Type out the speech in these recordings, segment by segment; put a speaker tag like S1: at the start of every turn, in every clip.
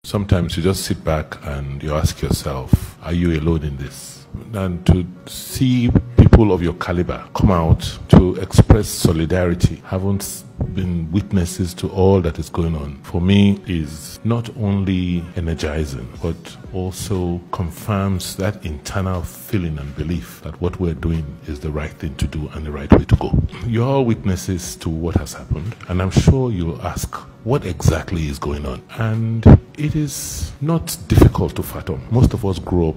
S1: Sometimes you just sit back and you ask yourself, are you alone in this? And to see people of your caliber come out to express solidarity, haven't been witnesses to all that is going on, for me is not only energizing, but also confirms that internal feeling and belief that what we're doing is the right thing to do and the right way to go. You're all witnesses to what has happened, and I'm sure you'll ask, what exactly is going on? And it is not difficult to fathom. Most of us grew up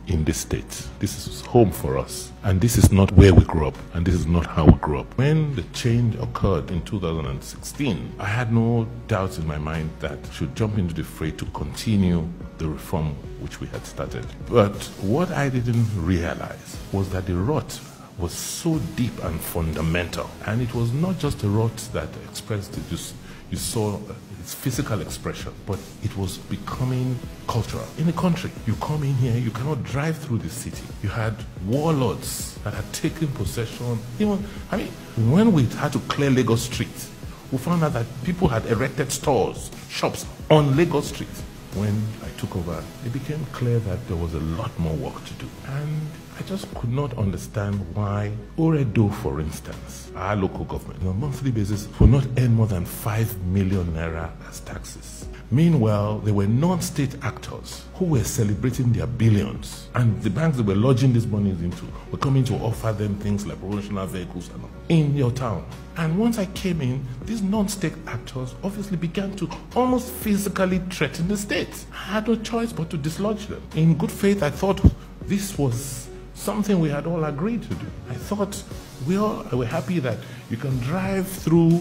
S1: in this state. This is home for us. And this is not where we grew up. And this is not how we grew up. When the change occurred in 2016, I had no doubts in my mind that we should jump into the fray to continue the reform which we had started. But what I didn't realize was that the rot was so deep and fundamental. And it was not just a rot that expressed it, just you saw its physical expression, but it was becoming cultural. In the country, you come in here, you cannot drive through the city. You had warlords that had taken possession. When we had to clear Lagos Street, we found out that people had erected stores, shops on Lagos Street. When I took over, it became clear that there was a lot more work to do. And I just could not understand why Oredo, for instance, our local government, on a monthly basis, will not earn more than 5 million naira as taxes. Meanwhile, there were non-state actors who were celebrating their billions, and the banks that were lodging these monies into were coming to offer them things like promotional vehicles and all in your town. And once I came in, these non-state actors obviously began to almost physically threaten the state. I had no choice but to dislodge them. In good faith, I thought this was something we had all agreed to do. I thought we all were happy that you can drive through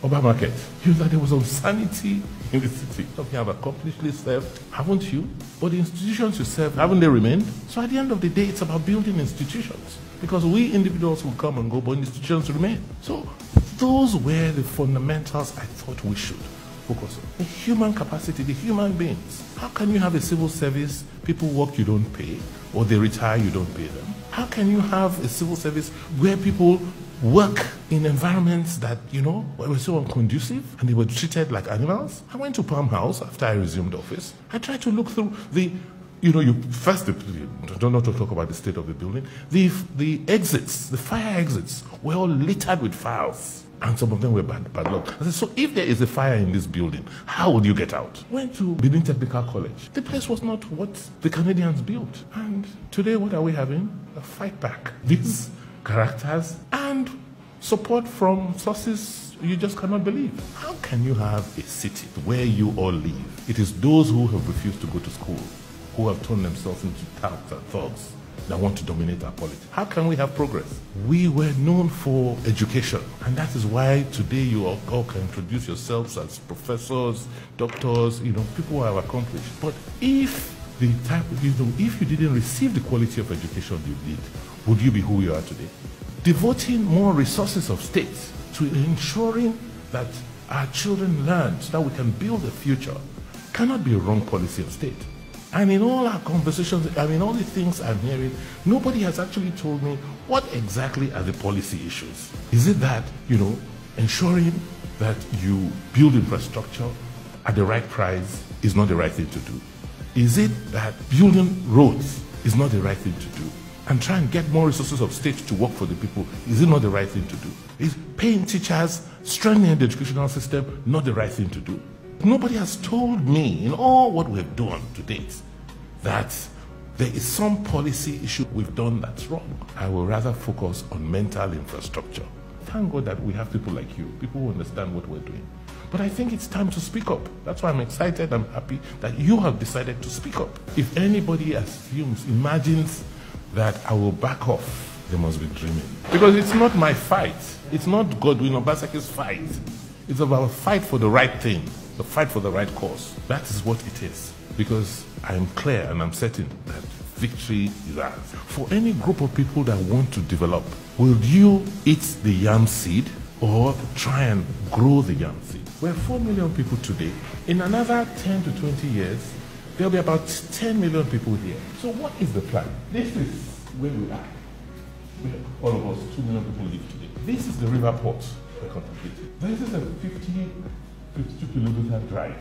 S1: Oba Market. You know that there was insanity in the city. You have accomplished served, haven't you? But the institutions you serve, haven't they remained? So at the end of the day, it's about building institutions. Because we individuals will come and go, but institutions remain. So those were the fundamentals I thought we should focus on. The human capacity, the human beings. How can you have a civil service, people work, you don't pay, or they retire, you don't pay them? How can you have a civil service where people work in environments that, were so unconducive and they were treated like animals? I went to Palm House after I resumed office. I tried to look through don't know to talk about the state of the building. The exits, the fire exits, were all littered with files. And some of them were padlocked. I said, so if there is a fire in this building, how would you get out? Went to Benin Technical College. The place was not what the Canadians built. And today, what are we having? A fight back. These characters and support from sources you just cannot believe. How can you have a city where you all live? It is those who have refused to go to school, who have turned themselves into touts and thugs that want to dominate our politics. How can we have progress? We were known for education, and that is why today you all can introduce yourselves as professors, doctors, people who have accomplished. But if if you didn't receive the quality of education you did, would you be who you are today? Devoting more resources of state to ensuring that our children learn so that we can build a future cannot be a wrong policy of state. And in all our conversations, all the things I'm hearing, nobody has actually told me what exactly are the policy issues. Is it that, ensuring that you build infrastructure at the right price is not the right thing to do? Is it that building roads is not the right thing to do? And try and get more resources of state to work for the people, is it not the right thing to do? Is paying teachers, strengthening the educational system not the right thing to do? Nobody has told me, in all what we have done to date, that there is some policy issue we've done that's wrong. I will rather focus on mental infrastructure. Thank God that we have people like you, people who understand what we're doing. But I think it's time to speak up. That's why I'm excited, I'm happy that you have decided to speak up. If anybody assumes, imagines that I will back off, they must be dreaming. Because it's not my fight. It's not Godwin Obaseki's fight. It's about a fight for the right thing. The fight for the right cause. That is what it is. Because I am clear and I'm certain that victory is ours. For any group of people that want to develop, will you eat the yam seed or try and grow the yam seed? We're 4 million people today. In another 10 to 20 years, there'll be about 10 million people here. So what is the plan? This is where we are. All of us, 2 million people live today. This is the river port we're contemplating. This is a 52 kilometer drive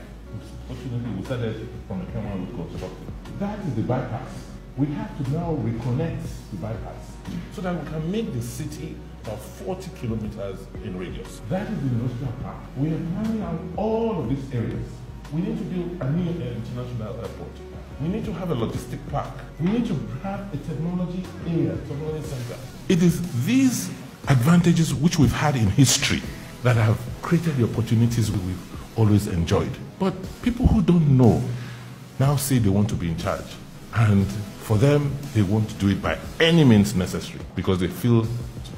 S1: Fortunately, we started from the Kenya Road construction. That is the bypass. We have to now reconnect the bypass so that we can make the city of 40 kilometers in radius. That is the industrial park. We are planning out all of these areas. We need to build a new international airport. We need to have a logistic park. We need to have a technology area, technology center. It is these advantages which we've had in history that have created the opportunities we've always enjoyed. But people who don't know now say they want to be in charge. And for them, they want to do it by any means necessary because they feel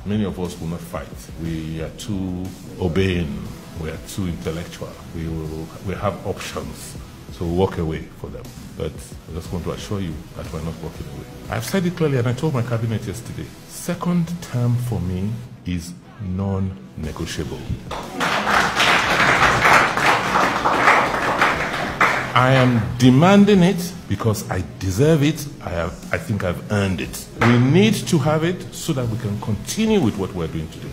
S1: many of us will not fight. We are too obeying. We are too intellectual. We have options. So walk away for them. But I just want to assure you that we're not walking away. I've said it clearly and I told my cabinet yesterday. Second term for me is non-negotiable. I am demanding it because I deserve it. I think I've earned it. We need to have it so that we can continue with what we're doing today.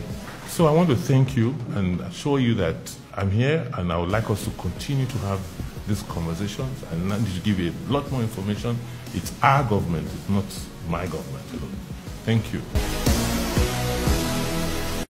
S1: So I want to thank you and assure you that I'm here and I would like us to continue to have these conversations and I need to give you a lot more information. It's our government, it's not my government alone. Thank you.